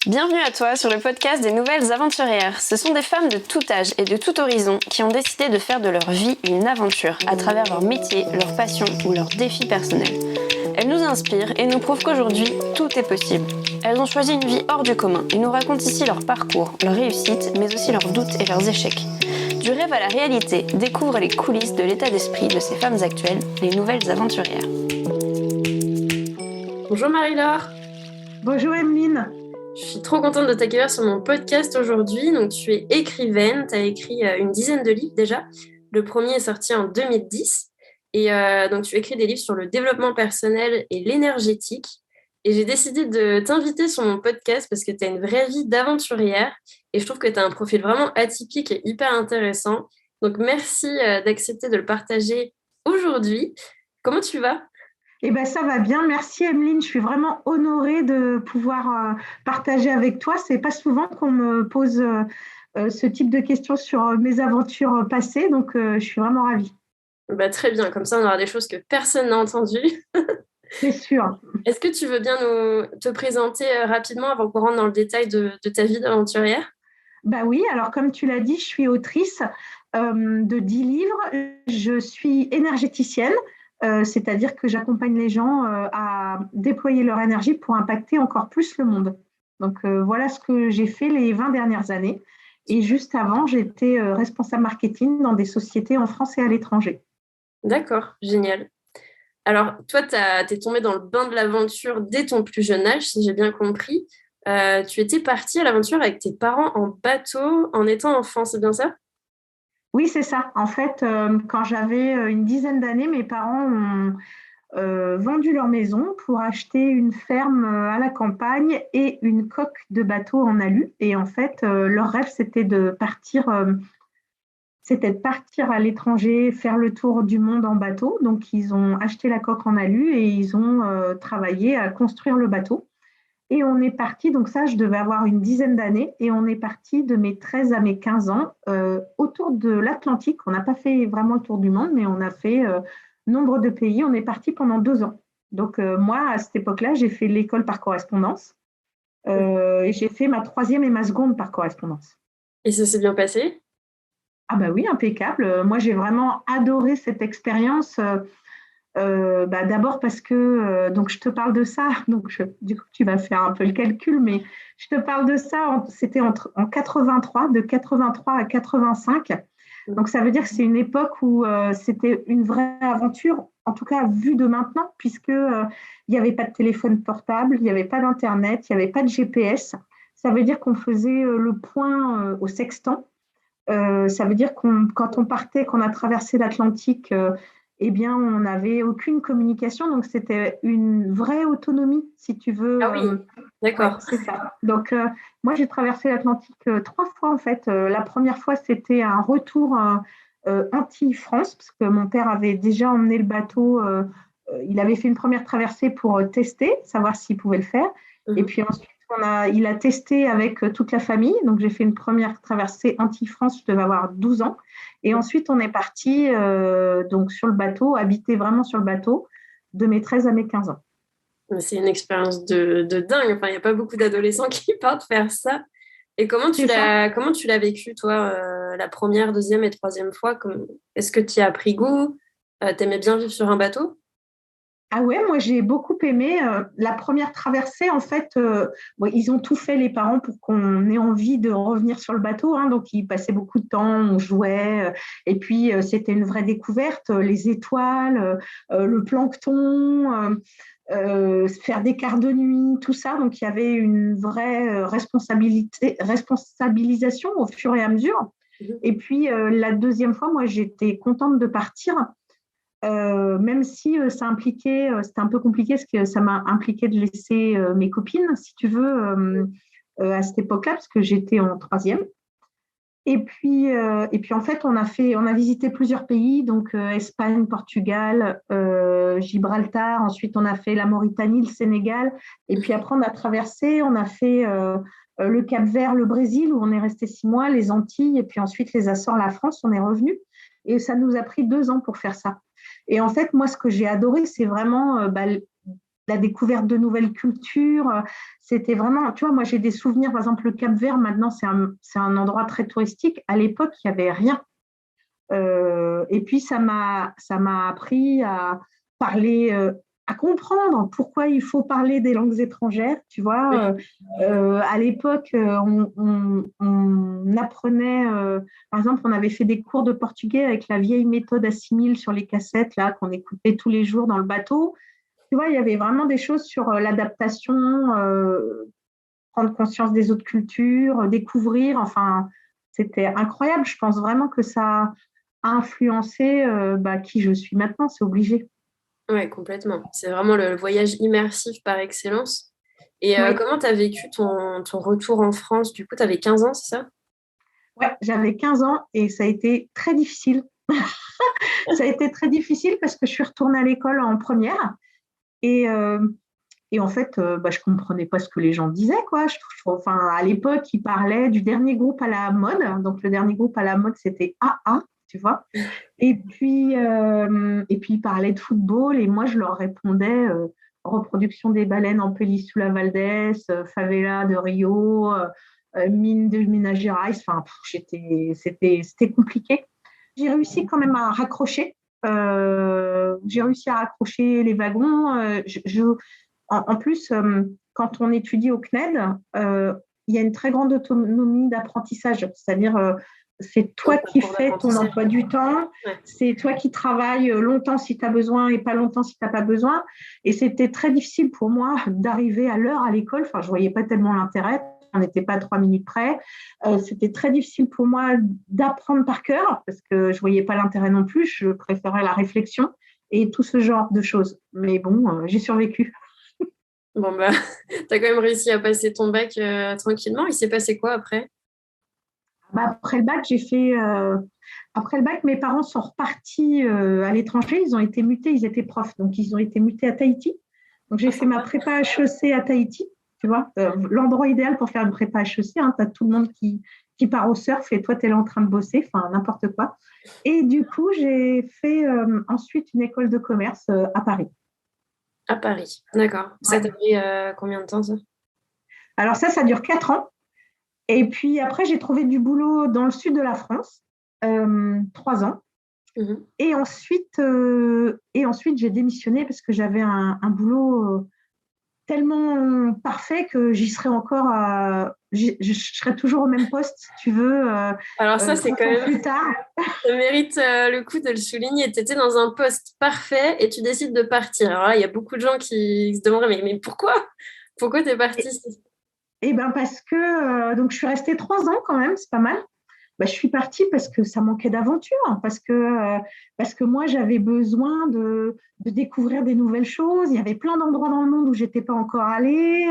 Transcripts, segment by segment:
Bienvenue à toi sur le podcast des Nouvelles Aventurières. Ce sont des femmes de tout âge et de tout horizon qui ont décidé de faire de leur vie une aventure à travers leur métier, leur passion ou leurs défis personnels. Elles nous inspirent et nous prouvent qu'aujourd'hui, tout est possible. Elles ont choisi une vie hors du commun et nous racontent ici leur parcours, leurs réussites, mais aussi leurs doutes et leurs échecs. Du rêve à la réalité, découvre les coulisses de l'état d'esprit de ces femmes actuelles, les Nouvelles Aventurières. Bonjour Marie-Laure. Bonjour Emeline. Je suis trop contente de t'accueillir sur mon podcast aujourd'hui. Donc, tu es écrivaine, tu as écrit une dizaine de livres déjà. Le premier est sorti en 2010. Et donc, tu écris des livres sur le développement personnel et l'énergétique. Et j'ai décidé de t'inviter sur mon podcast parce que tu as une vraie vie d'aventurière. Et je trouve que tu as un profil vraiment atypique et hyper intéressant. Donc, merci d'accepter de le partager aujourd'hui. Comment tu vas ? Eh ben, ça va bien, merci Emeline. Je suis vraiment honorée de pouvoir partager avec toi. C'est pas souvent qu'on me pose ce type de questions sur mes aventures passées, donc je suis vraiment ravie. Bah, très bien, comme ça on aura des choses que personne n'a entendues. C'est sûr. Est-ce que tu veux bien te présenter rapidement avant qu'on rentre dans le détail de ta vie d'aventurière ? Bah oui, alors comme tu l'as dit, je suis autrice de 10 livres. Je suis énergéticienne. C'est-à-dire que j'accompagne les gens à déployer leur énergie pour impacter encore plus le monde. Donc voilà ce que j'ai fait les 20 dernières années. Et juste avant, j'étais responsable marketing dans des sociétés en France et à l'étranger. D'accord, génial. Alors, toi, t'es tombée dans le bain de l'aventure dès ton plus jeune âge, si j'ai bien compris. Tu étais partie à l'aventure avec tes parents en bateau en étant enfant, c'est bien ça ? Oui, c'est ça. En fait, quand j'avais une dizaine d'années, mes parents ont vendu leur maison pour acheter une ferme à la campagne et une coque de bateau en alu. Et en fait, leur rêve, c'était de partir à l'étranger, faire le tour du monde en bateau. Donc, ils ont acheté la coque en alu et ils ont travaillé à construire le bateau. Et on est parti, donc ça, je devais avoir une dizaine d'années, et on est parti de mes 13 à mes 15 ans autour de l'Atlantique. On n'a pas fait vraiment le tour du monde, mais on a fait nombre de pays. On est parti pendant 2 ans. Donc moi, à cette époque-là, j'ai fait l'école par correspondance et j'ai fait ma troisième et ma seconde par correspondance. Et ça s'est bien passé ? Ah bah oui, impeccable. Moi, j'ai vraiment adoré cette expérience. D'abord parce que, donc je te parle de ça, donc du coup tu vas faire un peu le calcul, mais je te parle de ça, c'était en 83, de 83 à 85. Donc ça veut dire que c'est une époque où c'était une vraie aventure, en tout cas vue de maintenant, puisque il n'y avait pas de téléphone portable, il n'y avait pas d'internet, il n'y avait pas de GPS. Ça veut dire qu'on faisait le point au sextant. Ça veut dire quand on partait, qu'on a traversé l'Atlantique, eh bien, on n'avait aucune communication. Donc, c'était une vraie autonomie, si tu veux. Ah oui, d'accord. Ouais, c'est ça. Donc, moi, j'ai traversé l'Atlantique 3 fois, en fait. La première fois, c'était un retour anti-France, parce que mon père avait déjà emmené le bateau. Il avait fait une première traversée pour tester, savoir s'il pouvait le faire. Et puis ensuite, il a testé avec toute la famille. Donc, j'ai fait une première traversée anti-France, je devais avoir 12 ans. Et ensuite, on est parti donc sur le bateau, habiter vraiment sur le bateau, de mes 13 à mes 15 ans. C'est une expérience de dingue. Enfin, il n'y a pas beaucoup d'adolescents qui partent faire ça. Et comment tu l'as vécu, toi, la première, deuxième et troisième fois ? Est-ce que tu y as pris goût ? T'aimais bien vivre sur un bateau ? Ah ouais, moi j'ai beaucoup aimé la première traversée. En fait, ils ont tout fait les parents pour qu'on ait envie de revenir sur le bateau. Hein, donc ils passaient beaucoup de temps, on jouait, et puis c'était une vraie découverte. Les étoiles, le plancton, faire des quarts de nuit, tout ça. Donc il y avait une vraie responsabilisation au fur et à mesure. Et puis la deuxième fois, moi j'étais contente de partir. Même si ça impliquait, c'était un peu compliqué, parce que ça m'a impliqué de laisser mes copines, si tu veux, à cette époque-là, parce que j'étais en troisième. Et puis en fait, on a visité plusieurs pays, donc Espagne, Portugal, Gibraltar. Ensuite, on a fait la Mauritanie, le Sénégal. Et puis après, on a traversé, on a fait le Cap-Vert, le Brésil, où on est resté 6 mois, les Antilles, et puis ensuite les Açores, la France, on est revenu. Et ça nous a pris 2 ans pour faire ça. Et en fait, moi, ce que j'ai adoré, c'est vraiment la découverte de nouvelles cultures. C'était vraiment, tu vois, moi j'ai des souvenirs, par exemple le Cap-Vert, maintenant c'est un endroit très touristique. À l'époque, il n'y avait rien. Et puis ça m'a appris à parler, à comprendre pourquoi il faut parler des langues étrangères. Tu vois, Oui. à l'époque, on apprenait, par exemple, on avait fait des cours de portugais avec la vieille méthode Assimil sur les cassettes là qu'on écoutait tous les jours dans le bateau. Tu vois, il y avait vraiment des choses sur l'adaptation, prendre conscience des autres cultures, découvrir. Enfin, c'était incroyable. Je pense vraiment que ça a influencé qui je suis maintenant. C'est obligé. Ouais, complètement. C'est vraiment le voyage immersif par excellence. Et Oui, comment tu as vécu ton retour en France? Du coup, tu avais 15 ans, c'est ça? ouais, j'avais 15 ans et ça a été très difficile. Ça a été très difficile parce que je suis retournée à l'école en première et, euh, et en fait, je comprenais pas ce que les gens disaient, quoi. Enfin, à l'époque, ils parlaient du dernier groupe à la mode. Donc, le dernier groupe à la mode, c'était AA, tu vois. Et puis, ils parlaient de football et moi, je leur répondais reproduction des baleines en Península Valdés, favela de Rio, mine de Minas Gerais. Enfin, c'était compliqué. J'ai réussi quand même à raccrocher. J'ai réussi à raccrocher les wagons. En plus, quand on étudie au CNED, il y a une très grande autonomie d'apprentissage. C'est-à-dire, c'est Un toi qui parcours fais ton d'apprentissage. emploi du temps, Ouais. c'est toi qui travailles longtemps si tu as besoin et pas longtemps si tu n'as pas besoin. Et c'était très difficile pour moi d'arriver à l'heure à l'école. Enfin, je ne voyais pas tellement l'intérêt. On n'était pas à 3 minutes près. C'était très difficile pour moi d'apprendre par cœur parce que je ne voyais pas l'intérêt non plus. Je préférais la réflexion et tout ce genre de choses. Mais bon, j'ai survécu. Bon, bah, tu as quand même réussi à passer ton bac tranquillement. Il s'est passé quoi après? Après le bac, après le bac, mes parents sont repartis à l'étranger. Ils ont été mutés, ils étaient profs, donc ils ont été mutés à Tahiti. Donc j'ai Ah, fait ma sympa. prépa HEC à Tahiti, tu vois, l'endroit idéal pour faire une prépa HEC. Hein, tu as tout le monde qui part au surf et toi, tu es là en train de bosser, enfin n'importe quoi. Et du coup, j'ai fait ensuite une école de commerce à Paris. À Paris. D'accord. Ça t'a Ouais. pris combien de temps, ça? Alors ça dure 4 ans. Et puis après, j'ai trouvé du boulot dans le sud de la France, 3 ans. Mhm. Et ensuite, j'ai démissionné parce que j'avais un boulot tellement parfait que j'y serais encore, je serais toujours au même poste, si tu veux, Alors ça, c'est 30 quand ans même, plus tard. ça mérite le coup de le souligner. Tu étais dans un poste parfait et tu décides de partir. Alors là, il y a beaucoup de gens qui se demanderaient, mais pourquoi? Pourquoi t'es partie? Et, et ben parce que donc je suis restée 3 ans quand même, c'est pas mal. Je suis partie parce que ça manquait d'aventure, hein, parce que moi, j'avais besoin de découvrir des nouvelles choses. Il y avait plein d'endroits dans le monde où je n'étais pas encore allée.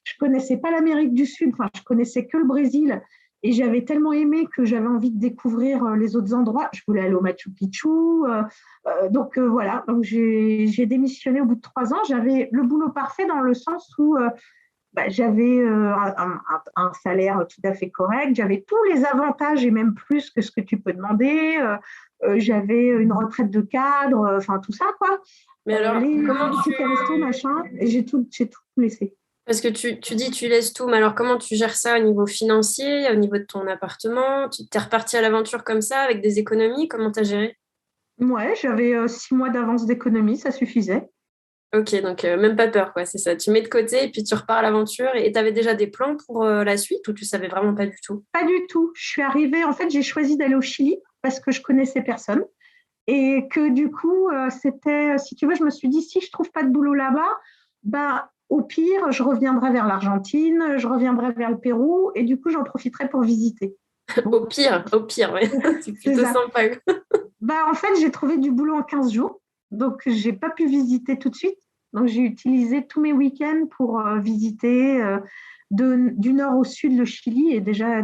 Je ne connaissais pas l'Amérique du Sud, enfin, je connaissais que le Brésil. Et j'avais tellement aimé que j'avais envie de découvrir les autres endroits. Je voulais aller au Machu Picchu. Donc voilà, donc j'ai démissionné au bout de 3 ans. J'avais le boulot parfait dans le sens où j'avais un salaire tout à fait correct, j'avais tous les avantages et même plus que ce que tu peux demander. J'avais une retraite de cadre, enfin tout ça, quoi. Mais alors, comment Les tu... tickets resto, machin, et j'ai tout laissé. Parce que tu dis tu laisses tout, mais alors comment tu gères ça au niveau financier, au niveau de ton appartement? Tu t'es reparti à l'aventure comme ça, avec des économies? Comment t'as géré? Ouais, j'avais 6 mois d'avance d'économie, ça suffisait. Ok, donc même pas peur, quoi, c'est ça. Tu mets de côté et puis tu repars à l'aventure. Et tu avais déjà des plans pour la suite ou tu savais vraiment pas du tout? Pas du tout. Je suis arrivée, en fait, j'ai choisi d'aller au Chili parce que je connaissais personne. Et que du coup, c'était, si tu veux, je me suis dit, si je trouve pas de boulot là-bas, au pire, je reviendrai vers l'Argentine, je reviendrai vers le Pérou, et du coup, j'en profiterai pour visiter. Bon, Au pire, ouais. C'est c'est plutôt ça. sympa, quoi. En fait, j'ai trouvé du boulot en 15 jours, donc j'ai pas pu visiter tout de suite. Donc, j'ai utilisé tous mes week-ends pour visiter du nord au sud le Chili, et déjà,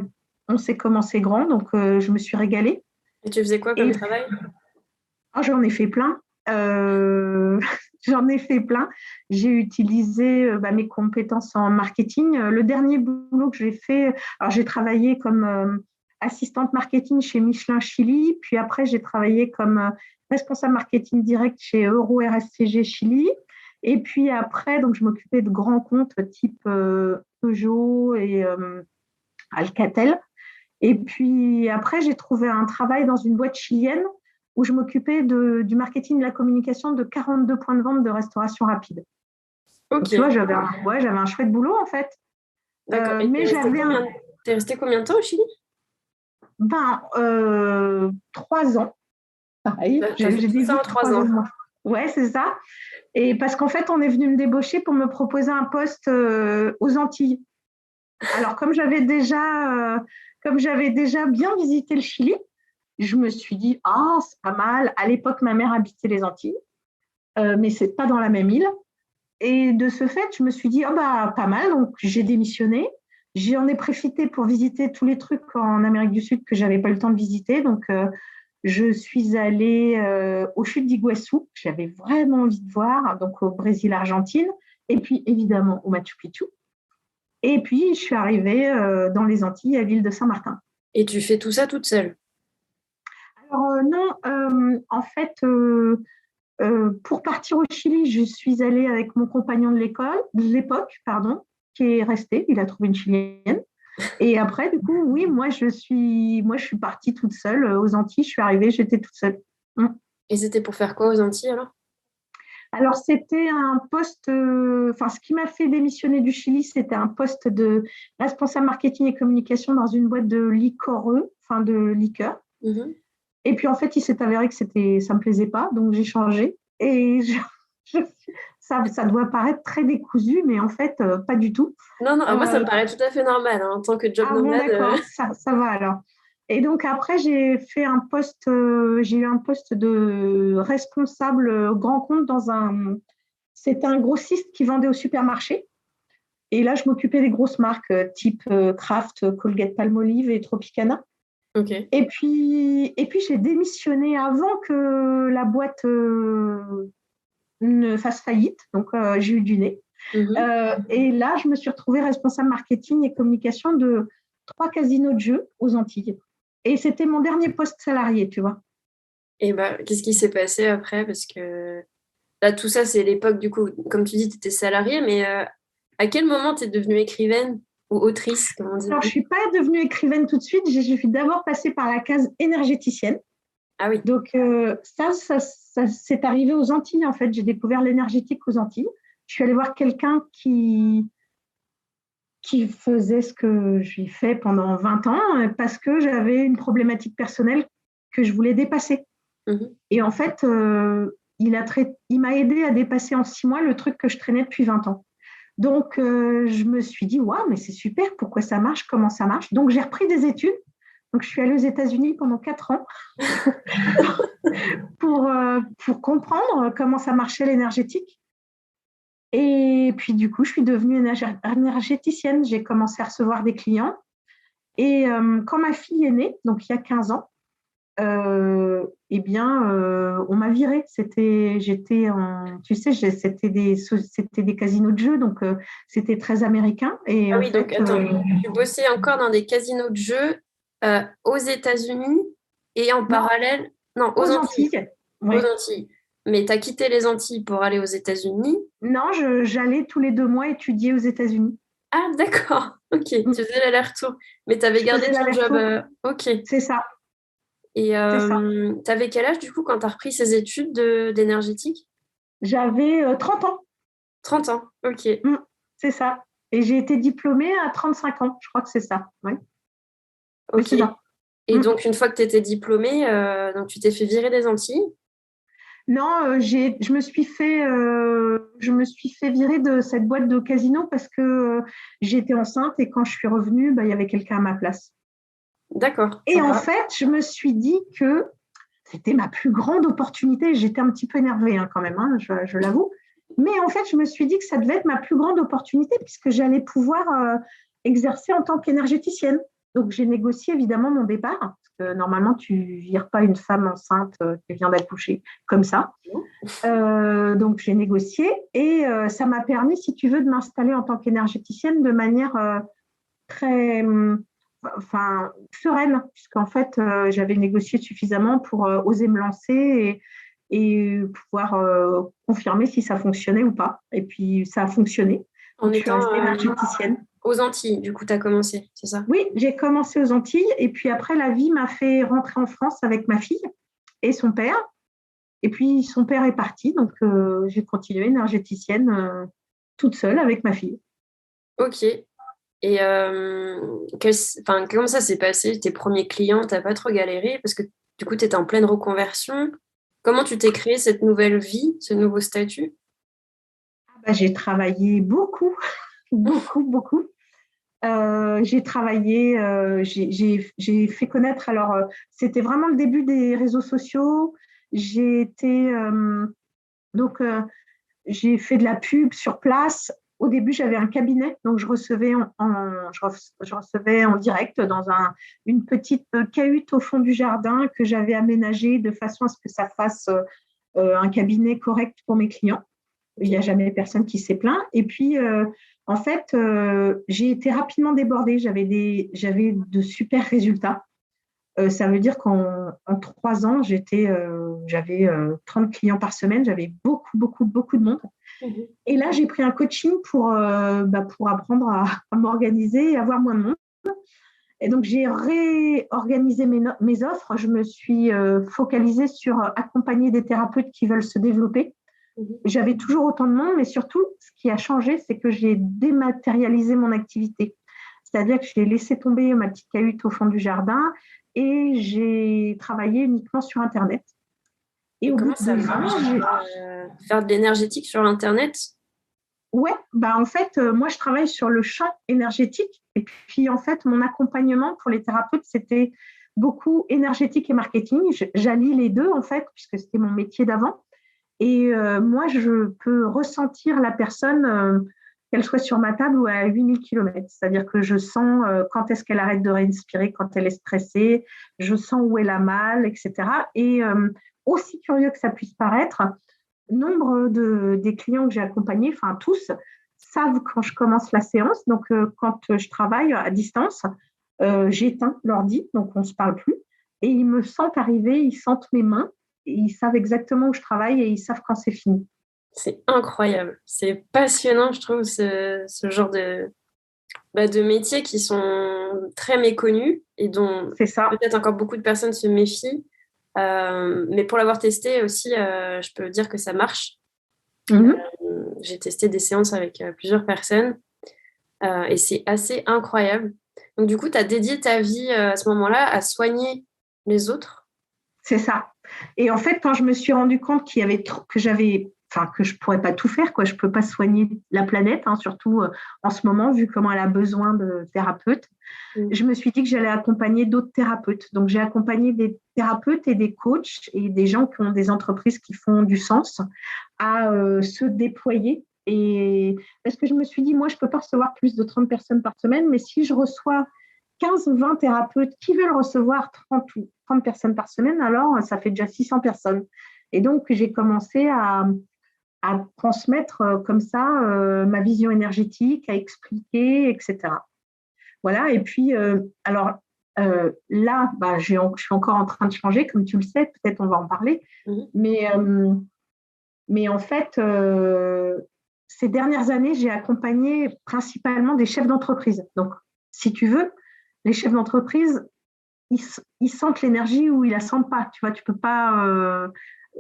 on sait comment c'est grand, donc je me suis régalée. Et tu faisais quoi comme Et travail? j'en ai fait plein. J'en ai fait plein. J'ai utilisé mes compétences en marketing. Le dernier boulot que j'ai fait, alors j'ai travaillé comme assistante marketing chez Michelin Chili, puis après j'ai travaillé comme responsable marketing direct chez Euro RSCG Chili. Et puis après, donc, je m'occupais de grands comptes type Peugeot et Alcatel. Et puis après, j'ai trouvé un travail dans une boîte chilienne où je m'occupais du marketing et de la communication de 42 points de vente de restauration rapide. Donc, Ok, tu vois, j'avais un chouette boulot en fait. d'accord. Et Mais j'avais t'es resté combien de temps au Chili? 3 ans, pareil. T'as J'ai fait tout dit ça en 3 ans. 3 ans. Ouais, c'est ça. Et parce qu'en fait, on est venu me débaucher pour me proposer un poste aux Antilles. Alors, comme j'avais déjà bien visité le Chili, je me suis dit, ah, c'est pas mal. À l'époque, ma mère habitait les Antilles, mais c'est pas dans la même île. Et de ce fait, je me suis dit, oh bah, pas mal. Donc, j'ai démissionné. J'en ai profité pour visiter tous les trucs en Amérique du Sud que j'avais pas eu le temps de visiter. Donc, je suis allée aux chutes d'Iguassou, que j'avais vraiment envie de voir, donc au Brésil, Argentine, et puis évidemment au Machu Picchu. Et puis, je suis arrivée dans les Antilles, à l'île de Saint-Martin. Et tu fais tout ça toute seule? Alors, non, en fait, pour partir au Chili, je suis allée avec mon compagnon de l'époque, pardon, qui est resté. Il a trouvé une Chilienne. Et après, du coup, oui, moi, je suis partie toute seule aux Antilles. Je suis arrivée, j'étais toute seule. Mm. Et c'était pour faire quoi aux Antilles alors? Alors, c'était un poste, enfin, ce qui m'a fait démissionner du Chili, c'était un poste de responsable marketing et communication dans une boîte de liquoreux, enfin de liqueurs. Mhm. Et puis, en fait, il s'est avéré que ça ne me plaisait pas, donc j'ai changé. Et je- ça doit paraître très décousu, mais en fait, pas du tout. Non, non, moi ça Euh, me paraît tout à fait normal, hein, en tant que job ah bon, nomade. d'accord, ça va alors. Et donc, après, j'ai eu un poste de responsable grand compte c'était un grossiste qui vendait au supermarché. Et là, je m'occupais des grosses marques type Kraft, Colgate-Palmolive et Tropicana. Ok. Et puis j'ai démissionné avant que la boîte ne fasse faillite, donc j'ai eu du nez. Mhm. Et là, je me suis retrouvée responsable marketing et communication de 3 casinos de jeux aux Antilles. Et c'était mon dernier poste salarié, tu vois. Et bah, qu'est-ce qui s'est passé après? Parce que là, tout ça, c'est l'époque, du coup, comme tu dis, tu étais salariée, mais à quel moment tu es devenue écrivaine ou autrice, comme on dit? Alors, je ne suis pas devenue écrivaine tout de suite. Je suis d'abord passée par la case énergéticienne. Ah oui, Donc, ça c'est arrivé aux Antilles, en fait. J'ai découvert l'énergétique aux Antilles. Je suis allée voir quelqu'un qui faisait ce que j'ai fait pendant 20 ans parce que j'avais une problématique personnelle que je voulais dépasser. mhm. Et en fait, il m'a aidé à dépasser en 6 mois le truc que je traînais depuis 20 ans. Donc, je me suis dit, waouh, mais c'est super, pourquoi ça marche, comment ça marche. Donc, j'ai repris des études. Donc, je suis allée aux États-Unis pendant 4 ans pour comprendre comment ça marchait l'énergétique. Et puis, du coup, je suis devenue énergéticienne. J'ai commencé à recevoir des clients. Et quand ma fille est née, donc il y a 15 ans, eh bien, on m'a virée. Tu sais, c'était des casinos de jeux, donc c'était très américain. Et Ah en oui, donc fait, attends, tu bossais encore dans des casinos de jeux aux États-Unis et en non, parallèle, non, aux aux Antilles, Antilles. aux Ouais. Antilles. Mais tu as quitté les Antilles pour aller aux États-Unis. Non, j'allais tous les 2 mois étudier aux États-Unis. Ah, d'accord, ok, tu Mm. faisais l'aller-retour. Mais tu avais Je gardé faisais ton job, l'aller-retour. ok. C'est ça, Et c'est ça. tu avais quel âge du coup quand tu as repris ces études d'énergétique? J'avais 30 ans. 30 ans, ok. Mm, c'est ça. Et j'ai été diplômée à 35 ans. Je crois que c'est ça. Oui, oui, Ok. c'est ça. Et Mm. donc, une fois que tu étais diplômée, donc tu t'es fait virer des Antilles. Non, je me suis fait virer de cette boîte de casino parce que j'étais enceinte et quand je suis revenue, bah, il y avait quelqu'un à ma place. D'accord, Et en sympa. fait, je me suis dit que c'était ma plus grande opportunité. J'étais un petit peu énervée quand même, je l'avoue. Mais en fait, je me suis dit que ça devait être ma plus grande opportunité puisque j'allais pouvoir exercer en tant qu'énergéticienne. Donc, j'ai négocié évidemment mon départ, parce que normalement, tu ne vires pas une femme enceinte qui vient d'accoucher comme ça. Donc, j'ai négocié et ça m'a permis, si tu veux, de m'installer en tant qu'énergéticienne de manière très sereine, puisqu'en fait, j'avais négocié suffisamment pour oser me lancer et pouvoir confirmer si ça fonctionnait ou pas. Et puis, ça a fonctionné. En Donc, je suis étant restée énergéticienne. aux Antilles, du coup, tu as commencé, c'est ça? Oui, j'ai commencé aux Antilles et puis après, la vie m'a fait rentrer en France avec ma fille et son père. Et puis, son père est parti, donc j'ai continué énergéticienne toute seule avec ma fille. Ok. Et comment ça s'est passé, tes premiers clients, t'as pas trop galéré parce que du coup, tu étais en pleine reconversion. Comment tu t'es créé cette nouvelle vie, ce nouveau statut? Bah, j'ai travaillé beaucoup, beaucoup, beaucoup. J'ai travaillé, j'ai fait connaître, alors c'était vraiment le début des réseaux sociaux. J'ai été, donc, j'ai fait de la pub sur place. Au début, j'avais un cabinet, donc je recevais en direct dans une petite cahute au fond du jardin que j'avais aménagée de façon à ce que ça fasse un cabinet correct pour mes clients. Il n'y a Ok. jamais personne qui s'est plaint. Et puis, en fait, j'ai été rapidement débordée. J'avais de super résultats. Ça veut dire qu'en 3 ans, j'avais 30 clients par semaine. J'avais beaucoup, beaucoup, beaucoup de monde. Mhm. Et là, j'ai pris un coaching pour apprendre à m'organiser et avoir moins de monde. Et donc, j'ai réorganisé mes offres. Je me suis focalisée sur accompagner des thérapeutes qui veulent se développer. Mhm. J'avais toujours autant de monde, mais surtout, ce qui a changé, c'est que j'ai dématérialisé mon activité. C'est-à-dire que j'ai laissé tomber ma petite cahute au fond du jardin et j'ai travaillé uniquement sur Internet. Et Et au bout comment de ça 2 ans, marche? Faire de l'énergétique sur Internet? ouais, bah en fait, moi, je travaille sur le champ énergétique. Et puis, en fait, mon accompagnement pour les thérapeutes, c'était beaucoup énergétique et marketing. J'allie les deux, en fait, puisque c'était mon métier d'avant. Et moi, je peux ressentir la personne, qu'elle soit sur ma table ou à 8 000 kilomètres. C'est-à-dire que je sens quand est-ce qu'elle arrête de respirer, quand elle est stressée, je sens où elle a mal, etc. Et aussi curieux que ça puisse paraître, nombre des clients que j'ai accompagnés, enfin tous, savent quand je commence la séance. Donc, quand je travaille à distance, j'éteins l'ordi, donc on ne se parle plus. Et ils me sentent arriver, ils sentent mes mains, et ils savent exactement où je travaille et ils savent quand c'est fini. C'est incroyable. C'est passionnant, je trouve, ce genre de métiers qui sont très méconnus et dont C'est ça. peut-être encore beaucoup de personnes se méfient. Mais pour l'avoir testé aussi, je peux dire que ça marche. Mhm. J'ai testé des séances avec plusieurs personnes et c'est assez incroyable. Donc, du coup, tu as dédié ta vie à ce moment-là à soigner les autres. C'est ça. Et en fait, quand je me suis rendu compte qu'il y avait que j'avais, enfin, que je pourrais pas tout faire, quoi, je peux pas soigner la planète, hein, surtout en ce moment, vu comment elle a besoin de thérapeutes. Mm. Je me suis dit que j'allais accompagner d'autres thérapeutes. Donc, j'ai accompagné des thérapeutes et des coachs et des gens qui ont des entreprises qui font du sens à se déployer. Et parce que je me suis dit, moi, je ne peux pas recevoir plus de 30 personnes par semaine, mais si je reçois 15 ou 20 thérapeutes qui veulent recevoir 30 ou 30 personnes par semaine, alors ça fait déjà 600 personnes. Et donc, j'ai commencé à transmettre comme ça ma vision énergétique, à expliquer, etc. Voilà, et puis, alors là, bah, je suis encore en train de changer, comme tu le sais, peut-être on va en parler, Mhm. mais, en fait, ces dernières années, j'ai accompagné principalement des chefs d'entreprise. Donc, si tu veux, les chefs d'entreprise, ils sentent l'énergie ou ils la sentent pas. Tu vois, tu peux pas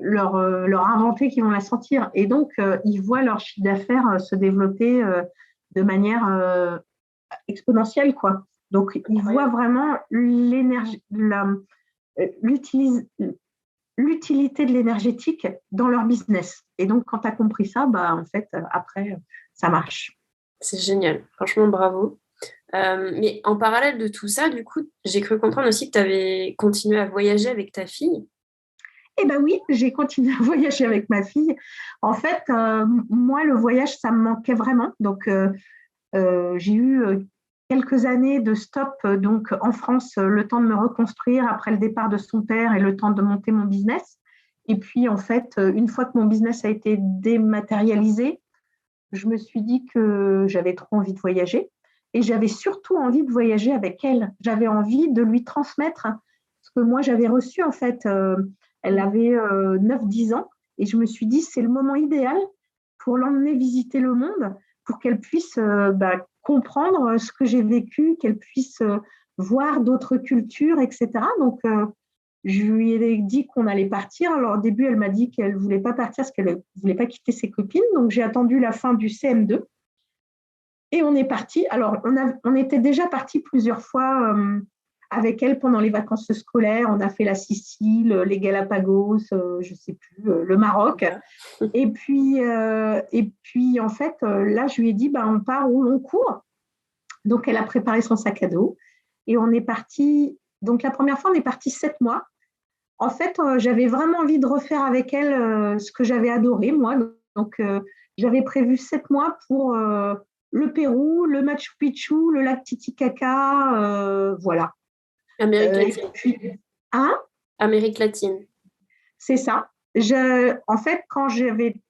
leur inventer qu'ils vont la sentir. Et donc, ils voient leur chiffre d'affaires se développer de manière exponentielle, quoi. Donc, ils voient Incroyable. vraiment l'énergie, l'utilité de l'énergétique dans leur business. Et donc, quand tu as compris ça, bah, en fait, après, ça marche. C'est génial. Franchement, bravo. Mais en parallèle de tout ça, du coup, j'ai cru comprendre aussi que tu avais continué à voyager avec ta fille. Eh bien oui, j'ai continué à voyager avec ma fille. En fait, moi, le voyage, ça me manquait vraiment. Donc, j'ai eu quelques années de stop donc en France, le temps de me reconstruire après le départ de son père et le temps de monter mon business. Et puis, en fait, une fois que mon business a été dématérialisé, je me suis dit que j'avais trop envie de voyager et j'avais surtout envie de voyager avec elle. J'avais envie de lui transmettre ce que moi j'avais reçu en fait. Elle avait 9-10 ans. Et je me suis dit, c'est le moment idéal pour l'emmener visiter le monde, pour qu'elle puisse comprendre ce que j'ai vécu, qu'elle puisse voir d'autres cultures, etc. Donc, je lui ai dit qu'on allait partir. Alors, au début, elle m'a dit qu'elle ne voulait pas partir parce qu'elle ne voulait pas quitter ses copines. Donc, j'ai attendu la fin du CM2 et on est parti. Alors, on était déjà parti plusieurs fois avec elle pendant les vacances scolaires. On a fait la Sicile, les Galapagos, je ne sais plus, le Maroc. Et puis, en fait, là, je lui ai dit, on part au long cours. Donc, elle a préparé son sac à dos et on est parti. Donc, la première fois, on est parti 7 mois. En fait, j'avais vraiment envie de refaire avec elle ce que j'avais adoré, moi. Donc, j'avais prévu 7 mois pour le Pérou, le Machu Picchu, le lac Titicaca, voilà. Amérique latine. Puis, hein? Amérique latine. C'est ça. En fait, quand j'avais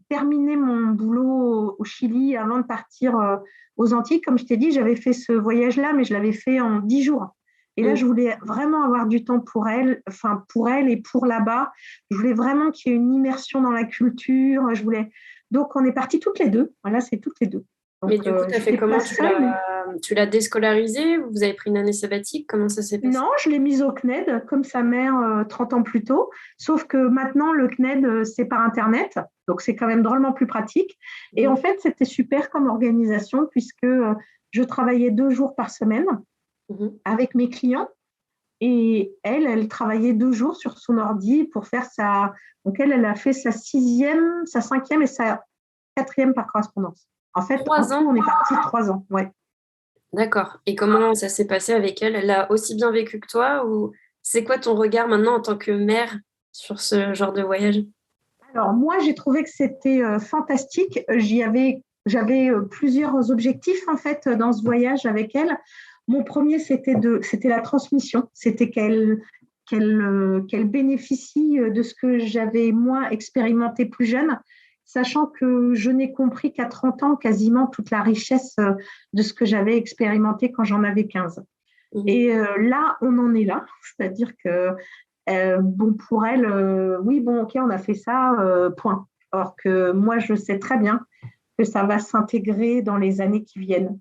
terminé mon boulot au Chili avant de partir aux Antilles, comme je t'ai dit, j'avais fait ce voyage-là, mais je l'avais fait en 10 jours. Et là, je voulais vraiment avoir du temps pour elle et pour là-bas. Je voulais vraiment qu'il y ait une immersion dans la culture. Donc, on est partis toutes les deux. Voilà, c'est toutes les deux. Donc, mais du coup, tu as fait comment? Tu l'as déscolarisée? Vous avez pris une année sabbatique? Comment ça s'est passé? Non, je l'ai mise au CNED, comme sa mère 30 ans plus tôt. Sauf que maintenant, le CNED, c'est par Internet. Donc, c'est quand même drôlement plus pratique. Et en fait, c'était super comme organisation puisque je travaillais 2 jours par semaine avec mes clients. Et elle travaillait 2 jours sur son ordi pour faire sa… Donc, elle a fait sa 6e, sa 5e et sa 4e par correspondance. En fait, en tout, on est parti 3 ans. Ouais. D'accord. Et comment ça s'est passé avec elle? Elle a aussi bien vécu que toi ou c'est quoi ton regard maintenant en tant que mère sur ce genre de voyage? Alors, moi, j'ai trouvé que c'était fantastique. J'avais plusieurs objectifs, en fait, dans ce voyage avec elle. Mon premier, c'était la transmission. C'était qu'elle bénéficie de ce que j'avais, moi, expérimenté plus jeune, sachant que je n'ai compris qu'à 30 ans quasiment toute la richesse de ce que j'avais expérimenté quand j'en avais 15. Et là, on en est là. C'est-à-dire que pour elle, oui, ok, on a fait ça, point. Or que moi, je sais très bien que ça va s'intégrer dans les années qui viennent.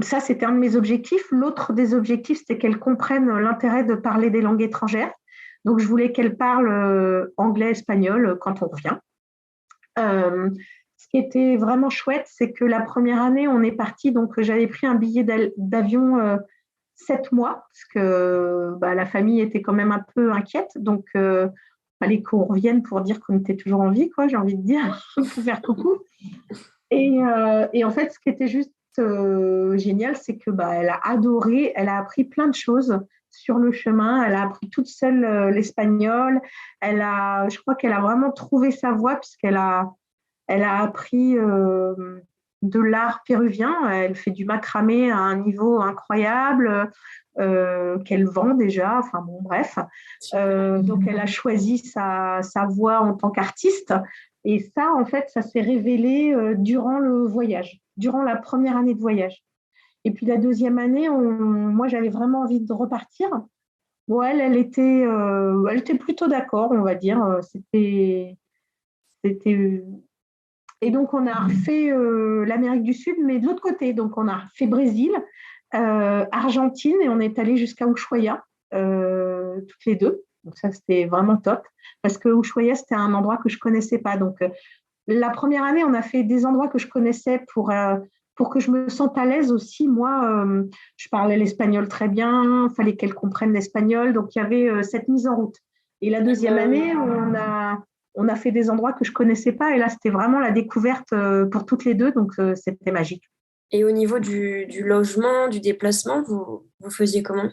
Ça, c'était un de mes objectifs. L'autre des objectifs, c'était qu'elle comprenne l'intérêt de parler des langues étrangères. Donc, je voulais qu'elle parle anglais, espagnol quand on revient. Ce qui était vraiment chouette, c'est que la première année, on est parti. Donc, j'avais pris un billet d'avion 7 mois, parce que la famille était quand même un peu inquiète. Donc, il fallait qu'on revienne pour dire qu'on était toujours en vie, quoi, j'ai envie de dire, pour faire coucou. Et en fait, ce qui était juste génial, c'est que elle a adoré, elle a appris plein de choses sur le chemin, elle a appris toute seule l'espagnol, je crois qu'elle a vraiment trouvé sa voie puisqu'elle a appris de l'art péruvien, elle fait du macramé à un niveau incroyable, qu'elle vend déjà, enfin bon bref, donc elle a choisi sa voie en tant qu'artiste. Et ça, en fait, ça s'est révélé durant le voyage, durant la première année de voyage. Et puis la deuxième année, moi, j'avais vraiment envie de repartir. Bon, elle était plutôt d'accord, on va dire. C'était… Et donc, on a fait l'Amérique du Sud, mais de l'autre côté. Donc, on a fait Brésil, Argentine, et on est allé jusqu'à Ushuaia, toutes les deux. Donc ça, c'était vraiment top, parce que Ushuaia, c'était un endroit que je ne connaissais pas. Donc, la première année, on a fait des endroits que je connaissais pour que je me sente à l'aise aussi. Moi, je parlais l'espagnol très bien, il fallait qu'elle comprenne l'espagnol, donc il y avait cette mise en route. Et la deuxième année, on a fait des endroits que je ne connaissais pas, et là, c'était vraiment la découverte pour toutes les deux, donc c'était magique. Et au niveau du logement, du déplacement, vous faisiez comment?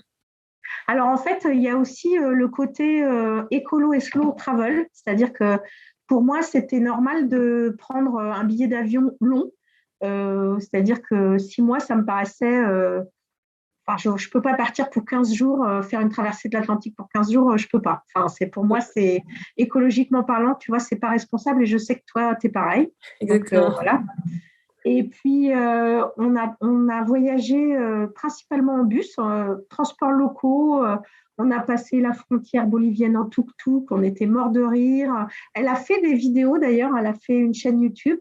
Alors, en fait, il y a aussi le côté écolo et slow travel, c'est-à-dire que pour moi, c'était normal de prendre un billet d'avion long, c'est-à-dire que 6 mois, ça me paraissait… je ne peux pas partir pour 15 jours, faire une traversée de l'Atlantique pour 15 jours, je ne peux pas. Enfin, pour moi, c'est écologiquement parlant, tu vois, ce n'est pas responsable et je sais que toi, tu es pareil. Exactement. Donc, voilà. Et puis, on a voyagé principalement en bus, transports locaux. On a passé la frontière bolivienne en tuk-tuk. On était morts de rire. Elle a fait des vidéos, d'ailleurs. Elle a fait une chaîne YouTube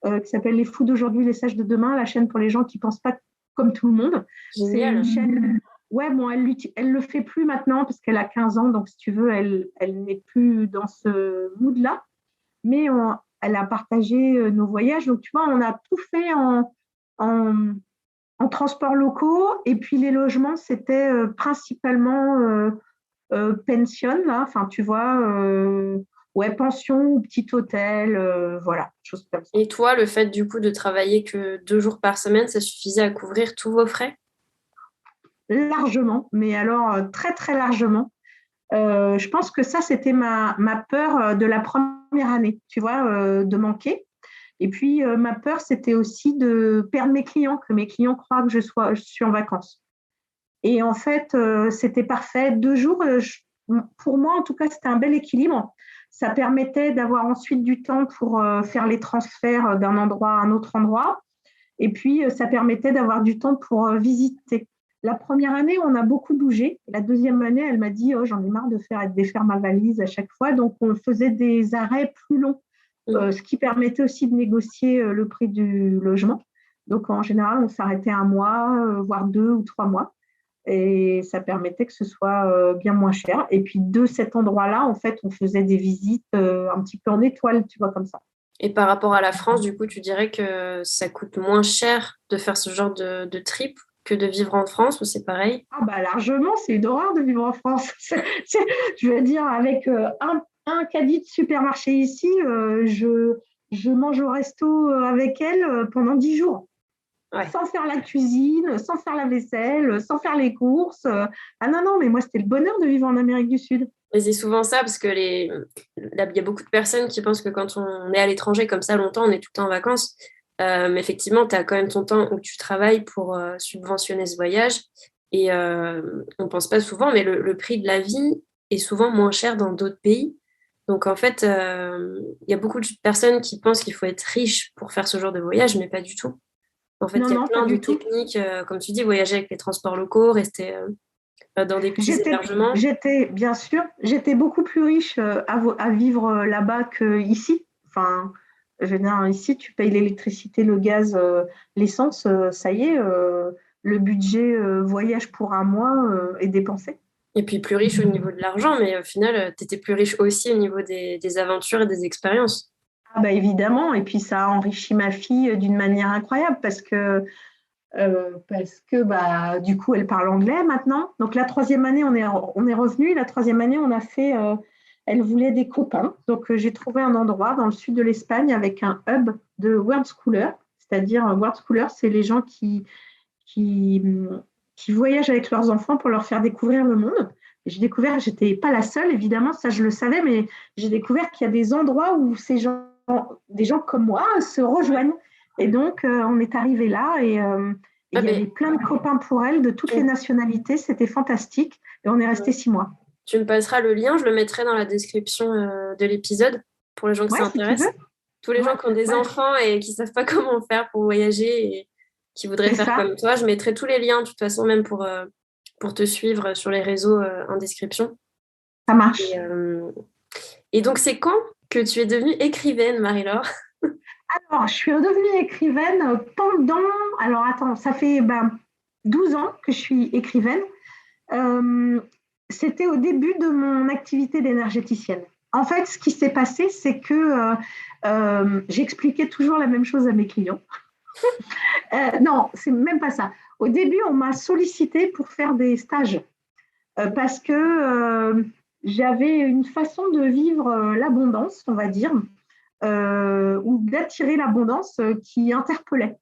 qui s'appelle Les Fous d'aujourd'hui, les sages de demain, la chaîne pour les gens qui ne pensent pas comme tout le monde. C'est une Génial. chaîne. Ouais, bon, elle le fait plus maintenant parce qu'elle a 15 ans. Donc, si tu veux, elle n'est plus dans ce mood-là. Mais elle a partagé nos voyages. Donc, tu vois, on a tout fait en, en transports locaux. Et puis, les logements, c'était principalement pension, là. Enfin, tu vois, ouais, pension ou petit hôtel, voilà, choses comme ça. Et toi, le fait du coup de travailler que 2 jours par semaine, ça suffisait à couvrir tous vos frais? Largement, mais alors très, très largement. Je pense que ça, c'était ma peur de la première année, tu vois, de manquer. Et puis, ma peur, c'était aussi de perdre mes clients, que mes clients croient que je suis en vacances. Et en fait, c'était parfait. 2 jours, pour moi, en tout cas, c'était un bel équilibre. Ça permettait d'avoir ensuite du temps pour faire les transferts d'un endroit à un autre endroit. Et puis, ça permettait d'avoir du temps pour visiter. La première année, on a beaucoup bougé. La deuxième année, elle m'a dit, oh, j'en ai marre de défaire ma valise à chaque fois. Donc, on faisait des arrêts plus longs, Mm. ce qui permettait aussi de négocier le prix du logement. Donc, en général, on s'arrêtait un mois, voire 2 ou 3 mois. Et ça permettait que ce soit bien moins cher. Et puis, de cet endroit-là, en fait, on faisait des visites un petit peu en étoile, tu vois, comme ça. Et par rapport à la France, du coup, tu dirais que ça coûte moins cher de faire ce genre de trip que de vivre en France ou c'est pareil? Ah bah largement, c'est une horreur de vivre en France. Je veux dire, avec un caddie de supermarché ici, je mange au resto avec elle pendant 10 jours, Ouais. sans faire la cuisine, sans faire la vaisselle, sans faire les courses. Ah non, non, mais moi, c'était le bonheur de vivre en Amérique du Sud. Et c'est souvent ça parce que là, il y a beaucoup de personnes qui pensent que quand on est à l'étranger comme ça longtemps, on est tout le temps en vacances. Mais effectivement, tu as quand même ton temps où tu travailles pour subventionner ce voyage. Et on ne pense pas souvent, mais le prix de la vie est souvent moins cher dans d'autres pays. Donc en fait, il y a beaucoup de personnes qui pensent qu'il faut être riche pour faire ce genre de voyage, mais pas du tout. En fait, Non, il y a non, pas plein de du tout. techniques, comme tu dis, voyager avec les transports locaux, rester dans des petits J'étais, hébergements. bien sûr, j'étais beaucoup plus riche à vivre là-bas qu'ici. Enfin, je veux dire, ici, tu payes l'électricité, le gaz, l'essence, ça y est, le budget voyage pour un mois est dépensé. Et puis plus riche au niveau de l'argent, mais au final, tu étais plus riche aussi au niveau des aventures et des expériences. Ah bah évidemment, et puis ça a enrichi ma fille d'une manière incroyable parce que bah, du coup, elle parle anglais maintenant. Donc la troisième année, on est revenu. La troisième année, on a fait, elle voulait des copains. Donc j'ai trouvé un endroit dans le sud de l'Espagne avec un hub de World Schooler. C'est-à-dire, World Schooler, c'est les gens qui, qui voyagent avec leurs enfants pour leur faire découvrir le monde. Et j'ai découvert, j'étais pas la seule, évidemment, ça je le savais, mais j'ai découvert qu'il y a des endroits où des gens comme moi se rejoignent. Et donc, on est arrivé là et Ah il y ben, avait plein de copains pour elle de toutes les tu, nationalités. C'était fantastique. Et on est resté 6 mois. tu me passeras le lien, je le mettrai dans la description de l'épisode pour les gens que Ouais, ça si tu veux. intéresse. Tous les Ouais, gens qui ont des ouais, enfants et qui savent pas comment faire pour voyager et qui voudraient c'est faire ça. comme toi, je mettrai tous les liens de toute façon, même pour te suivre sur les réseaux en description. Ça Et, marche. euh, et donc, c'est quand que tu es devenue écrivaine, Marie-Laure? Alors, je suis redevenue écrivaine pendant. Alors, attends, ça fait 12 ans que je suis écrivaine. Euh, C'était au début de mon activité d'énergéticienne. En fait, ce qui s'est passé, c'est que j'expliquais toujours la même chose à mes clients. Non, c'est même pas ça. Au début, on m'a sollicité pour faire des stages parce que j'avais une façon de vivre l'abondance, on va dire, ou d'attirer l'abondance qui interpellait.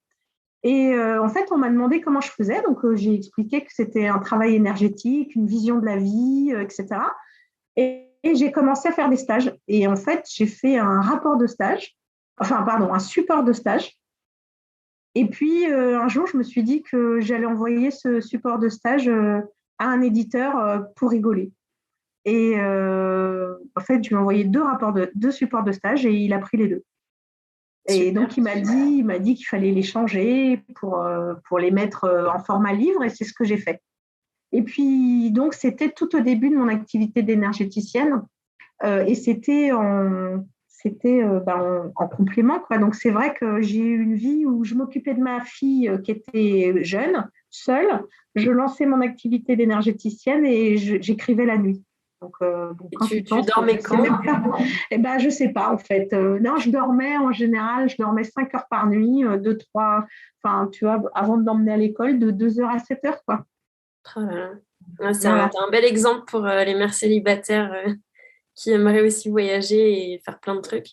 Et en fait, on m'a demandé comment je faisais. Donc, j'ai expliqué que c'était un travail énergétique, une vision de la vie, etc. Et j'ai commencé à faire des stages. Et en fait, j'ai fait un rapport de stage, enfin, pardon, un support de stage. Et puis, un jour, je me suis dit que j'allais envoyer ce support de stage à un éditeur pour rigoler. Et en fait, je lui ai envoyé deux supports de stage et il a pris les deux. Et Super. donc, il m'a dit qu'il fallait les changer pour les mettre en format livre, et c'est ce que j'ai fait. Et puis, donc, c'était tout au début de mon activité d'énergéticienne, et en complément, quoi. Donc, c'est vrai que j'ai eu une vie où je m'occupais de ma fille qui était jeune, seule. Je lançais mon activité d'énergéticienne et j'écrivais la nuit. Donc, Et quand tu tu penses, dormais je sais quand? même pas. Eh ben, je sais pas, en fait. Non, je dormais en général, je dormais 5 heures par nuit, 2, 3, enfin, tu vois, avant de l'emmener à l'école, de 2 heures à 7 heures, quoi. Oh là là. Ouais, Voilà. t'as un bel exemple pour les mères célibataires qui aimeraient aussi voyager et faire plein de trucs.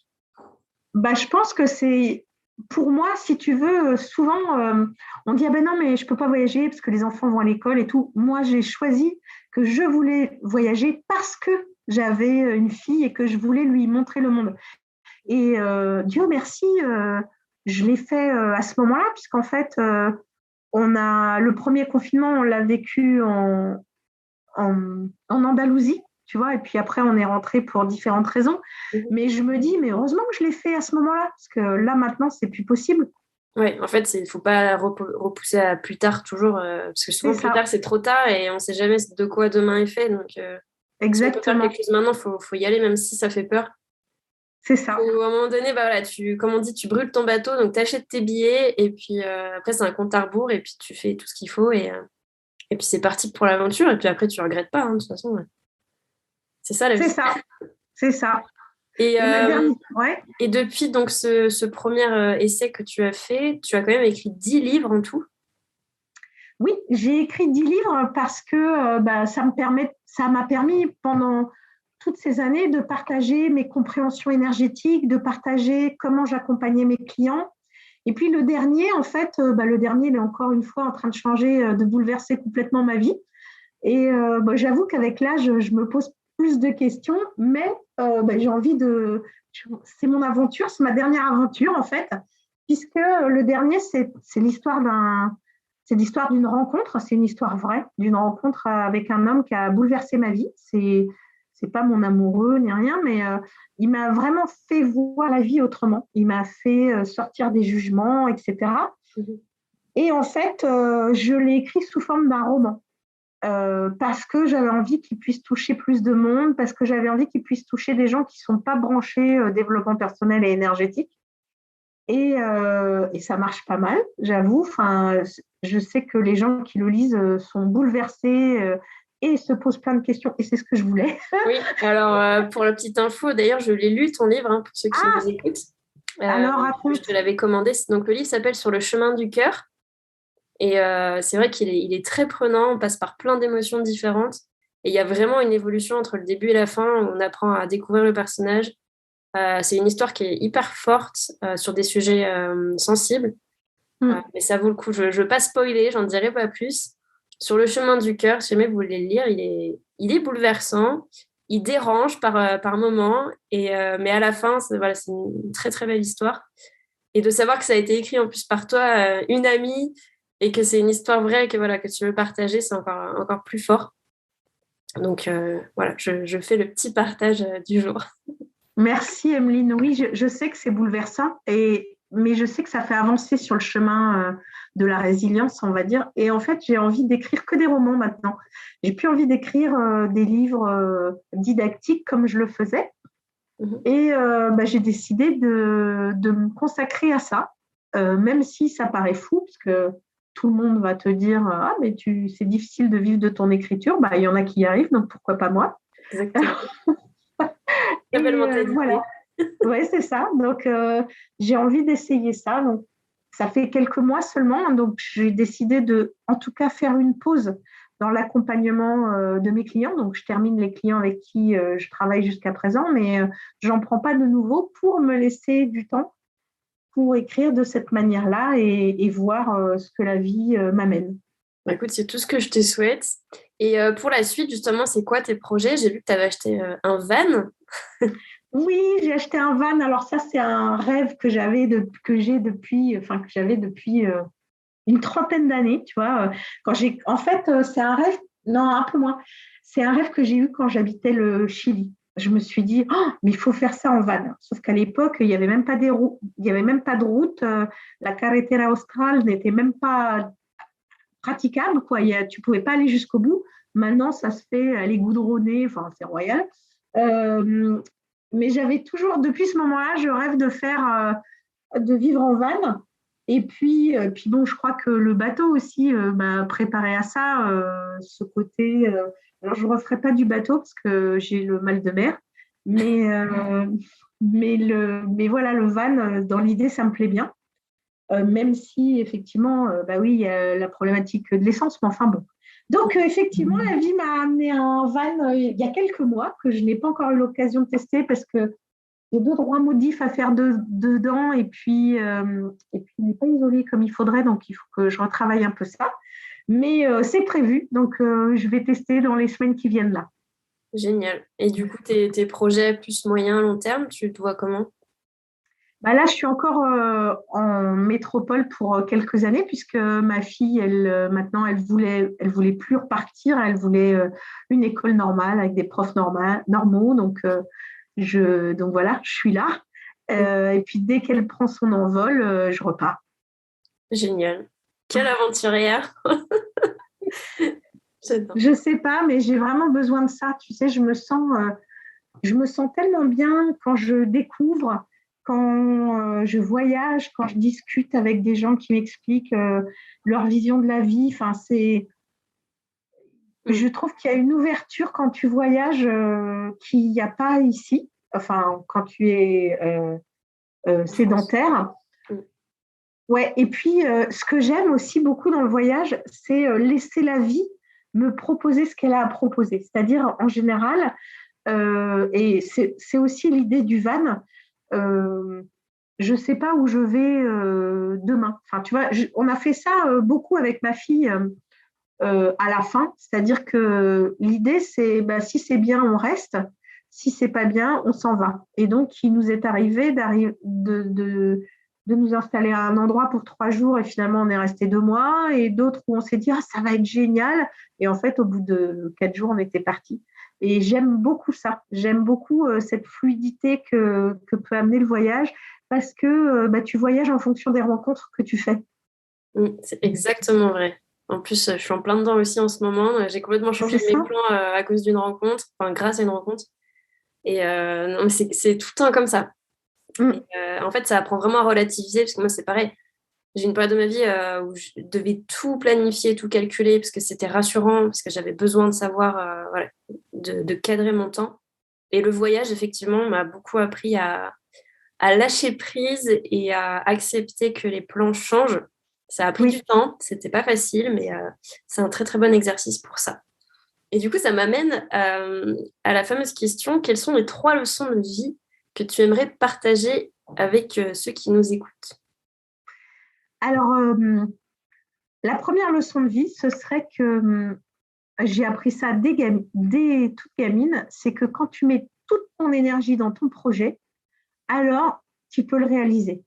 Bah, je pense que c'est, pour moi, si tu veux, souvent, on dit, ah ben non, mais je peux pas voyager parce que les enfants vont à l'école et tout. Moi, j'ai choisi que je voulais voyager parce que j'avais une fille et que je voulais lui montrer le monde. Et Dieu merci, je l'ai fait à ce moment-là, puisqu'en fait, le premier confinement, on l'a vécu en Andalousie, tu vois, et puis après, on est rentré pour différentes raisons. Mhm. Mais je me dis, mais heureusement que je l'ai fait à ce moment-là, parce que là, maintenant, c'est plus possible. Ouais, en fait, il faut pas repousser à plus tard toujours, parce que C'est souvent plus tard ça, c'est trop tard et on sait jamais de quoi demain est fait. Donc, si on peut faire quelque exactement. chose maintenant, faut y aller, même si ça fait peur. C'est ça, À un moment donné, bah voilà, comme on dit, tu brûles ton bateau, donc tu achètes tes billets et puis après c'est un compte à rebours et puis tu fais tout ce qu'il faut et puis c'est parti pour l'aventure et puis après tu regrettes pas, hein, de toute façon. Ouais. C'est ça la c'est vie. ça, c'est ça. Et, Et ma euh, dernière, ouais, et depuis donc ce premier essai que tu as fait, tu as quand même écrit 10 livres en tout. oui, j'ai écrit 10 livres parce que bah, ça m'a permis pendant toutes ces années de partager mes compréhensions énergétiques, de partager comment j'accompagnais mes clients. Et puis le dernier, en fait, le dernier, il est encore une fois en train de changer, de bouleverser complètement ma vie. Et j'avoue qu'avec l'âge, je me pose plus de questions, mais j'ai envie de. C'est mon aventure, c'est ma dernière aventure, en fait, puisque le dernier, c'est l'histoire d'une rencontre, c'est une histoire vraie, d'une rencontre avec un homme qui a bouleversé ma vie. C'est pas mon amoureux ni rien, mais il m'a vraiment fait voir la vie autrement. Il m'a fait sortir des jugements, etc. Mhm. Et en fait, je l'ai écrit sous forme d'un roman. Parce que j'avais envie qu'il puisse toucher plus de monde, parce que j'avais envie qu'il puisse toucher des gens qui ne sont pas branchés développement personnel et énergétique. Et ça marche pas mal, j'avoue. Enfin, je sais que les gens qui le lisent sont bouleversés et se posent plein de questions, et c'est ce que je voulais. Oui, alors pour la petite info, d'ailleurs, je l'ai lu ton livre hein, pour ceux qui nous Ah, écoutent. alors Je raconte. te l'avais commandé. Donc le livre s'appelle Sur le chemin du cœur. Et c'est vrai il est très prenant, on passe par plein d'émotions différentes. Et il y a vraiment une évolution entre le début et la fin, où on apprend à découvrir le personnage. C'est une histoire qui est hyper forte sur des sujets sensibles. Hmm. Mais ça vaut le coup. Je ne veux pas spoiler, j'en dirai pas plus. Sur le chemin du cœur, si jamais vous voulez le lire, il est bouleversant. Il dérange par moments. Mais à la fin, voilà, c'est une très très belle histoire. Et de savoir que ça a été écrit en plus par toi, une amie, et que c'est une histoire vraie que, voilà, que tu veux partager, c'est encore plus fort. Donc voilà, je fais le petit partage du jour. Merci, Emeline. Oui, je sais que c'est bouleversant, mais je sais que ça fait avancer sur le chemin de la résilience, on va dire. Et en fait, j'ai envie d'écrire que des romans maintenant. J'ai plus envie d'écrire des livres didactiques comme je le faisais. Mhm. Et j'ai décidé de me consacrer à ça, même si ça paraît fou, parce que tout le monde va te dire ah, mais c'est difficile de vivre de ton écriture. Bah, il y en a qui y arrivent, donc pourquoi pas moi? Exactement. Très belle Et voilà. mentalité. Ouais, c'est ça. Donc, j'ai envie d'essayer ça. Donc, ça fait quelques mois seulement. Hein. Donc, j'ai décidé de, en tout cas, faire une pause dans l'accompagnement de mes clients. Donc, je termine les clients avec qui je travaille jusqu'à présent, mais j'en prends pas de nouveau pour me laisser du temps pour écrire de cette manière-là et voir ce que la vie m'amène. Bah, écoute, c'est tout ce que je te souhaite. Et pour la suite, justement, c'est quoi tes projets? J'ai vu que tu avais acheté un van. Oui, j'ai acheté un van. Alors ça, c'est un rêve que j'avais depuis une trentaine d'années, tu vois. En fait, c'est un rêve, non, un peu moins. C'est un rêve que j'ai eu quand j'habitais le Chili. je me suis dit, oh, mais il faut faire ça en van. Sauf qu'à l'époque, il n'y avait même pas il y avait même pas de route. La carretera austral n'était même pas praticable, quoi. Tu ne pouvais pas aller jusqu'au bout. Maintenant, ça se fait, elle est goudronnée, enfin, c'est royal. Euh, mais j'avais toujours, depuis ce moment-là, je rêve de vivre en van. Et puis bon, je crois que le bateau aussi m'a préparé à ça, ce côté. Alors, je ne referai pas du bateau parce que j'ai le mal de mer, mais, mais voilà, le van, dans l'idée, ça me plaît bien. Même si, effectivement, bah oui, il y a la problématique de l'essence, mais enfin bon. Donc, effectivement, la vie m'a amené à un van il y a quelques mois que je n'ai pas encore eu l'occasion de tester parce que j'ai deux, trois modifs à faire dedans et puis il n'est pas isolé comme il faudrait, donc il faut que je retravaille un peu ça. Mais c'est prévu, donc je vais tester dans les semaines qui viennent là. Génial. Et du coup, tes projets plus moyen, long terme, tu te vois comment? Bah là, je suis encore en métropole pour quelques années puisque ma fille, elle, maintenant, elle voulait plus repartir, elle voulait une école normale avec des profs normaux. Donc voilà, je suis là. Et puis dès qu'elle prend son envol, je repars. Génial. Quelle aventurière. J'adore. Je sais pas, mais j'ai vraiment besoin de ça. Tu sais, je me sens tellement bien quand je découvre, quand je voyage, quand je discute avec des gens qui m'expliquent leur vision de la vie. Enfin, je trouve qu'il y a une ouverture quand tu voyages qu'il n'y a pas ici. Enfin, quand tu es sédentaire. Ouais, et puis ce que j'aime aussi beaucoup dans le voyage, c'est laisser la vie me proposer ce qu'elle a à proposer. C'est-à-dire, en général, et c'est aussi l'idée du van, euh, je ne sais pas où je vais demain. Enfin, tu vois, on a fait ça beaucoup avec ma fille à la fin. C'est-à-dire que l'idée, c'est bah, si c'est bien, on reste. Si c'est pas bien, on s'en va. Et donc, il nous est arrivé de nous installer à un endroit pour 3 jours et finalement, on est resté 2 mois. Et d'autres où on s'est dit, ah, ça va être génial. Et en fait, au bout de 4 jours, on était parti. Et j'aime beaucoup ça. J'aime beaucoup cette fluidité que peut amener le voyage parce que bah, tu voyages en fonction des rencontres que tu fais. C'est exactement vrai. En plus, je suis en plein dedans aussi en ce moment. J'ai complètement changé C'est mes ça. plans à cause d'une rencontre, enfin grâce à une rencontre. Et non, mais c'est tout le temps comme ça. Et, Mm. en fait, ça apprend vraiment à relativiser, parce que moi, c'est pareil. J'ai une période de ma vie où je devais tout planifier, tout calculer, parce que c'était rassurant, parce que j'avais besoin de savoir, voilà, de cadrer mon temps. Et le voyage, effectivement, m'a beaucoup appris à lâcher prise et à accepter que les plans changent. Ça a pris du Oui. temps, c'était pas facile, mais c'est un très très bon exercice pour ça. Et du coup, ça m'amène à la fameuse question, quelles sont les 3 leçons de vie que tu aimerais partager avec ceux qui nous écoutent? Alors, la première leçon de vie, ce serait que j'ai appris ça dès toute gamine, c'est que quand tu mets toute ton énergie dans ton projet, alors tu peux le réaliser.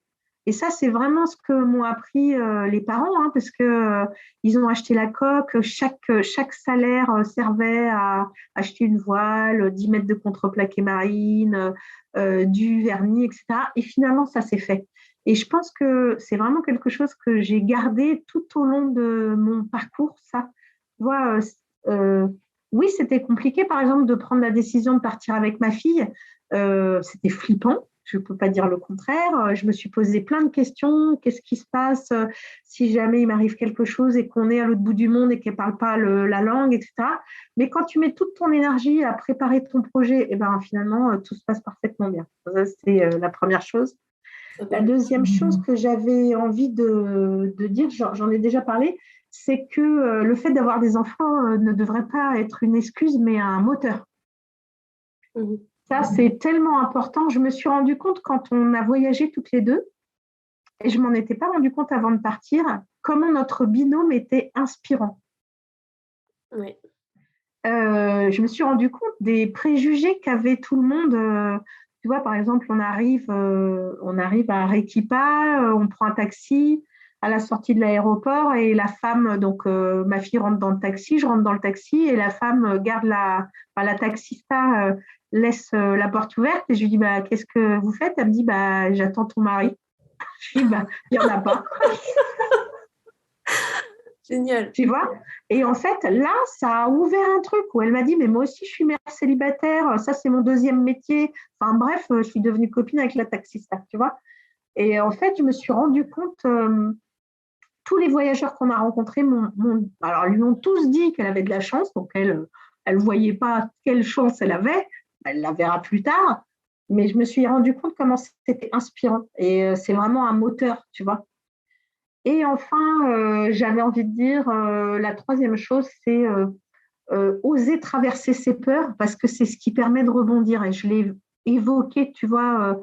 Et ça, c'est vraiment ce que m'ont appris les parents, hein, parce que ils ont acheté la coque, chaque salaire servait à acheter une voile, 10 mètres de contreplaqué marine, du vernis, etc. Et finalement, ça s'est fait. Et je pense que c'est vraiment quelque chose que j'ai gardé tout au long de mon parcours, ça. Tu vois, euh, oui, c'était compliqué, par exemple, de prendre la décision de partir avec ma fille. C'était flippant, je ne peux pas dire le contraire. Je me suis posé plein de questions. Qu'est-ce qui se passe si jamais il m'arrive quelque chose et qu'on est à l'autre bout du monde et qu'elle ne parle pas la langue, etc. Mais quand tu mets toute ton énergie à préparer ton projet, et ben, finalement, tout se passe parfaitement bien. Ça, c'est la première chose. La deuxième chose que j'avais envie de dire, j'en ai déjà parlé, c'est que le fait d'avoir des enfants ne devrait pas être une excuse, mais un moteur. Mhm. Ça, c'est tellement important. Je me suis rendu compte quand on a voyagé toutes les deux, et je m'en étais pas rendu compte avant de partir, comment notre binôme était inspirant. Oui. Je me suis rendu compte des préjugés qu'avait tout le monde. Tu vois, par exemple, on arrive à Arequipa, on prend un taxi, à la sortie de l'aéroport et la femme, donc ma fille rentre dans le taxi, je rentre dans le taxi et la femme garde la taxista laisse la porte ouverte et je lui dis bah qu'est-ce que vous faites? Elle me dit bah j'attends ton mari. Je lui dis bah il n'y en a pas. Génial. Tu vois? Et en fait, là, ça a ouvert un truc où elle m'a dit, mais moi aussi, je suis mère célibataire, ça, c'est mon deuxième métier. Enfin bref, je suis devenue copine avec la taxista, tu vois? Et en fait, je me suis rendu compte, tous les voyageurs qu'on a rencontrés alors, lui ont tous dit qu'elle avait de la chance, donc elle ne voyait pas quelle chance elle avait, elle la verra plus tard, mais je me suis rendu compte comment c'était inspirant. Et c'est vraiment un moteur, tu vois? Et enfin, j'avais envie de dire, la troisième chose, c'est oser traverser ses peurs parce que c'est ce qui permet de rebondir. Et je l'ai évoqué, tu vois,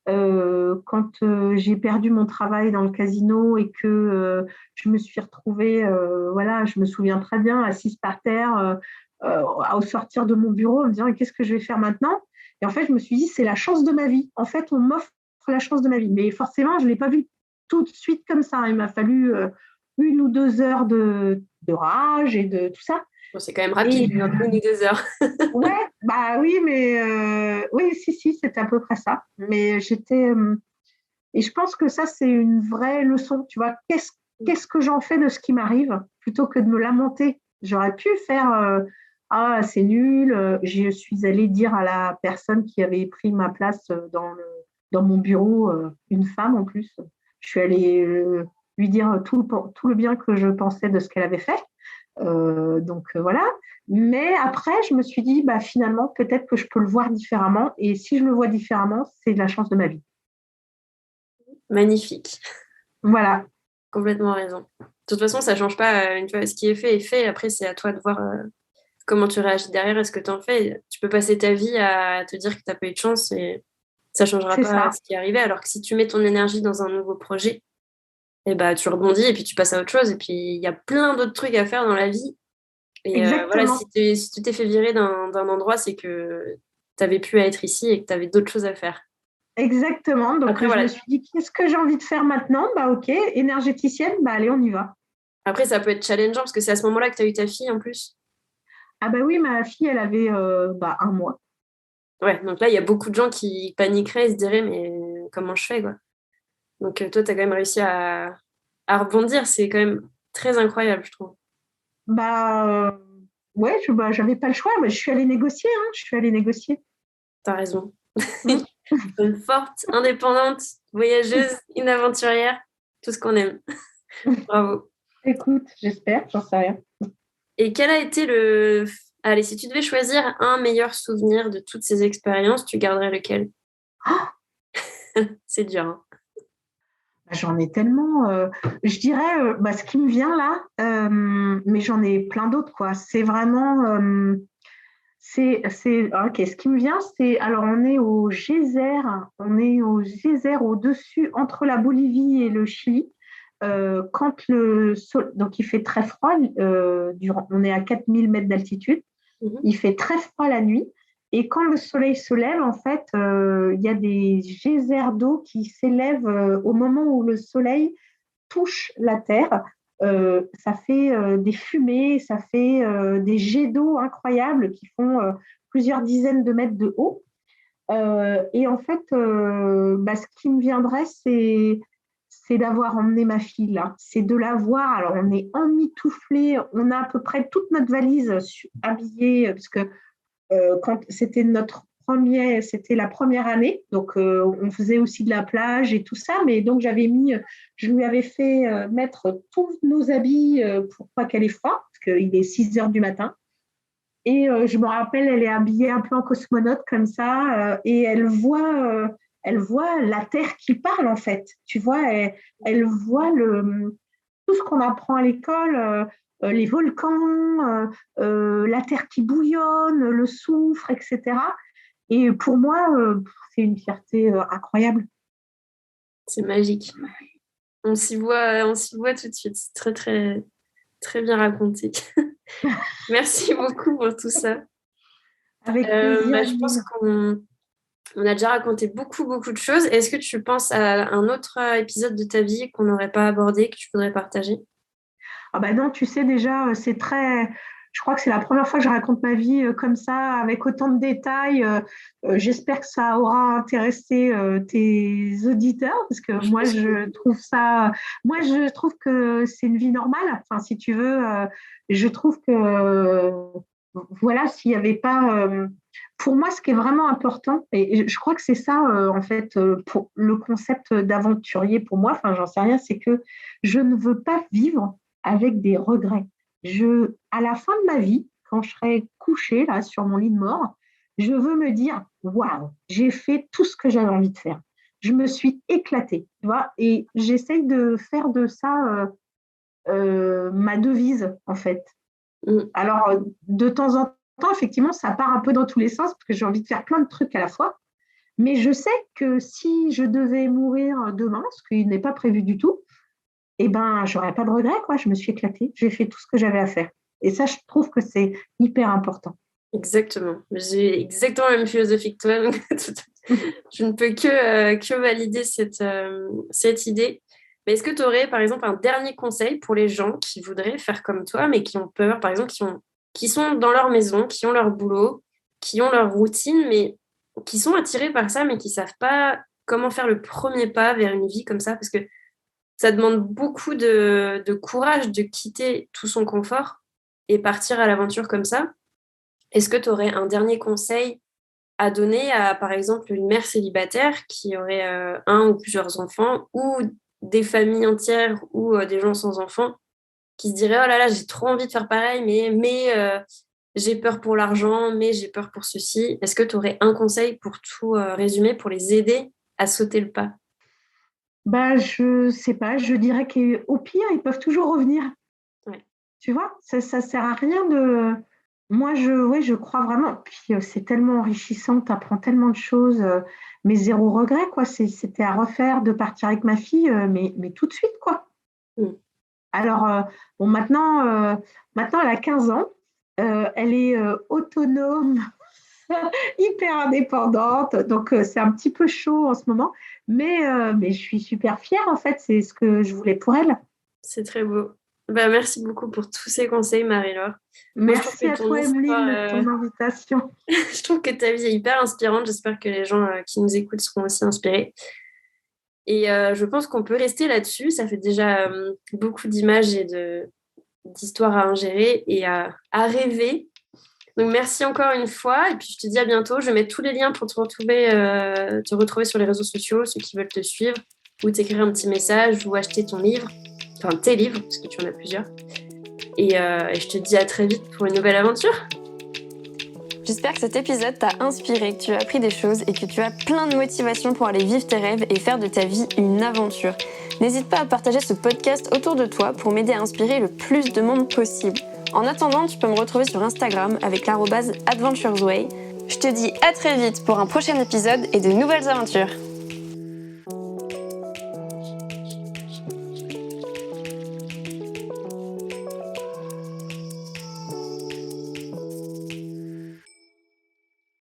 quand j'ai perdu mon travail dans le casino et que je me suis retrouvée, voilà, je me souviens très bien, assise par terre au sortir de mon bureau en me disant qu'est-ce que je vais faire maintenant? Et en fait, je me suis dit, c'est la chance de ma vie. En fait, on m'offre la chance de ma vie. Mais forcément, je ne l'ai pas vu tout de suite comme ça. Il m'a fallu 1 ou 2 heures de rage et de tout ça. Bon, c'est quand même Et rapide, 1 ou 2 heures. ouais, bah oui, mais oui, si, c'était à peu près ça. Mais j'étais. Et je pense que ça, c'est une vraie leçon. Tu vois, qu'est-ce que j'en fais de ce qui m'arrive plutôt que de me lamenter? J'aurais pu faire ah, c'est nul. Je suis allée dire à la personne qui avait pris ma place dans mon bureau, une femme en plus. Je suis allée lui dire tout le bien que je pensais de ce qu'elle avait fait. Donc voilà. Mais après, je me suis dit, bah, finalement, peut-être que je peux le voir différemment. Et si je le vois différemment, c'est de la chance de ma vie. Magnifique. Voilà, Complètement raison. De toute façon, ça change pas. Une fois ce qui est fait est fait. Après, c'est à toi de voir comment tu réagis derrière et ce que tu en fais. Tu peux passer ta vie à te dire que tu n'as pas eu de chance et ça changera c'est pas ça. ce qui est arrivé. Alors que si tu mets ton énergie dans un nouveau projet, et bah, tu rebondis et puis tu passes à autre chose. Et puis, il y a plein d'autres trucs à faire dans la vie. Et voilà, Exactement. si tu t'es fait virer d'un endroit, c'est que tu n'avais plus à être ici et que tu avais d'autres choses à faire. Exactement. Donc, Après, je me voilà. suis dit, qu'est-ce que j'ai envie de faire maintenant? Bah, ok, énergéticienne, bah, allez, on y va. Après, ça peut être challengeant parce que c'est à ce moment-là que tu as eu ta fille en plus. Ah, bah oui, ma fille, elle avait bah, 1 mois. Ouais, donc là, il y a beaucoup de gens qui paniqueraient et se diraient, mais comment je fais, quoi? Donc, toi, tu as quand même réussi à rebondir. C'est quand même très incroyable, je trouve. Bah, ouais, bah, j'avais pas le choix. Bah, je suis allée négocier, hein, je suis allée négocier. Tu as raison. Mm. Une forte, indépendante, voyageuse, une aventurière, tout ce qu'on aime. Bravo. Écoute, j'espère, j'en sais rien. Et quel a été le... Allez, si tu devais choisir un meilleur souvenir de toutes ces expériences, tu garderais lequel? C'est dur, hein. J'en ai tellement. Je dirais, bah, ce qui me vient là, mais j'en ai plein d'autres, quoi. C'est vraiment. Ok, ce qui me vient, c'est. Alors, on est au geyser au-dessus, entre la Bolivie et le Chili. Donc, il fait très froid, on est à 4 000 mètres d'altitude. Mhm. Il fait très froid la nuit. Et quand le soleil se lève, en fait, il y a des geysers d'eau qui s'élèvent au moment où le soleil touche la terre. Ça fait des fumées, ça fait des jets d'eau incroyables qui font plusieurs dizaines de mètres de haut. Et en fait, bah, ce qui me viendrait, c'est d'avoir emmené ma fille là. C'est de la voir. Alors, on est emmitouflé. On a à peu près toute notre valise habillée, parce que quand c'était la première année, donc on faisait aussi de la plage et tout ça, mais donc je lui avais fait mettre tous nos habits pour pas qu'elle ait froid, parce qu'il est 6 heures du matin. Et je me rappelle, elle est habillée un peu en cosmonaute comme ça, et elle voit la terre qui parle en fait. Tu vois, elle voit tout ce qu'on apprend à l'école, les volcans, la terre qui bouillonne, le soufre, etc. Et pour moi, c'est une fierté incroyable. C'est magique. On s'y voit tout de suite. C'est très, très, très bien raconté. Merci beaucoup pour tout ça. Avec plaisir, Je pense Adeline. On a déjà raconté beaucoup, beaucoup de choses. Est-ce que tu penses à un autre épisode de ta vie qu'on n'aurait pas abordé, que tu voudrais partager? Ah bah non, tu sais déjà, c'est très. Je crois que c'est la première fois que je raconte ma vie comme ça, avec autant de détails. J'espère que ça aura intéressé tes auditeurs, parce que Je moi, pense que je trouve ça. Moi, je trouve que c'est une vie normale. Enfin, si tu veux, je trouve que voilà, s'il n'y avait pas. Pour moi, ce qui est vraiment important, et je crois que c'est ça, en fait, pour le concept d'aventurier pour moi, enfin, j'en sais rien, c'est que je ne veux pas vivre avec des regrets. À la fin de ma vie, quand je serai couchée là sur mon lit de mort, je veux me dire waouh, j'ai fait tout ce que j'avais envie de faire. Je me suis éclatée, tu vois, et j'essaye de faire de ça ma devise en fait. mm, Alors de temps en temps, effectivement, ça part un peu dans tous les sens parce que j'ai envie de faire plein de trucs à la fois. Mais je sais que si je devais mourir demain, ce qui n'est pas prévu du tout, eh ben, j'aurais pas de regrets, quoi. Je me suis éclatée. J'ai fait tout ce que j'avais à faire. Et ça, je trouve que c'est hyper important. exactement. J'ai exactement la même philosophie que toi. Donc je ne peux que valider cette idée. Mais est-ce que tu aurais, par exemple, un dernier conseil pour les gens qui voudraient faire comme toi, mais qui ont peur, par exemple, qui sont dans leur maison, qui ont leur boulot, qui ont leur routine, mais qui sont attirés par ça, mais qui ne savent pas comment faire le premier pas vers une vie comme ça, parce que ça demande beaucoup de courage de quitter tout son confort et partir à l'aventure comme ça. Est-ce que tu aurais un dernier conseil à donner à, par exemple, une mère célibataire qui aurait un ou plusieurs enfants, ou des familles entières, ou des gens sans enfants, qui se diraient, oh là là, j'ai trop envie de faire pareil, mais j'ai peur pour l'argent, mais j'ai peur pour ceci. Est-ce que tu aurais un conseil pour tout résumer, pour les aider à sauter le pas? Bah, je sais pas. Je dirais qu'au pire, ils peuvent toujours revenir. Ouais. Tu vois, ça sert à rien de. Moi, ouais, je crois vraiment. Puis c'est tellement enrichissant, tu apprends tellement de choses, mais zéro regret, quoi. C'était à refaire de partir avec ma fille, mais tout de suite, quoi. Mm. Alors, bon, maintenant, elle a 15 ans. Elle est autonome, hyper indépendante. Donc, c'est un petit peu chaud en ce moment. Mais je suis super fière, en fait. C'est ce que je voulais pour elle. C'est très beau. Bah, merci beaucoup pour tous ces conseils, Marie-Laure. Moi, je trouve Merci que à ton toi, histoire, Emeline, de ton invitation. je trouve que ta vie est hyper inspirante. J'espère que les gens qui nous écoutent seront aussi inspirés. Et je pense qu'on peut rester là-dessus. Ça fait déjà beaucoup d'images et d'histoires à ingérer et à rêver. Donc, merci encore une fois. Et puis, je te dis à bientôt. Je vais mettre tous les liens pour te retrouver sur les réseaux sociaux, ceux qui veulent te suivre, ou t'écrire un petit message, ou acheter ton livre, enfin tes livres, parce que tu en as plusieurs. Et je te dis à très vite pour une nouvelle aventure. J'espère que cet épisode t'a inspiré, que tu as appris des choses et que tu as plein de motivation pour aller vivre tes rêves et faire de ta vie une aventure. N'hésite pas à partager ce podcast autour de toi pour m'aider à inspirer le plus de monde possible. En attendant, tu peux me retrouver sur Instagram avec @adventuresway. Je te dis à très vite pour un prochain épisode et de nouvelles aventures.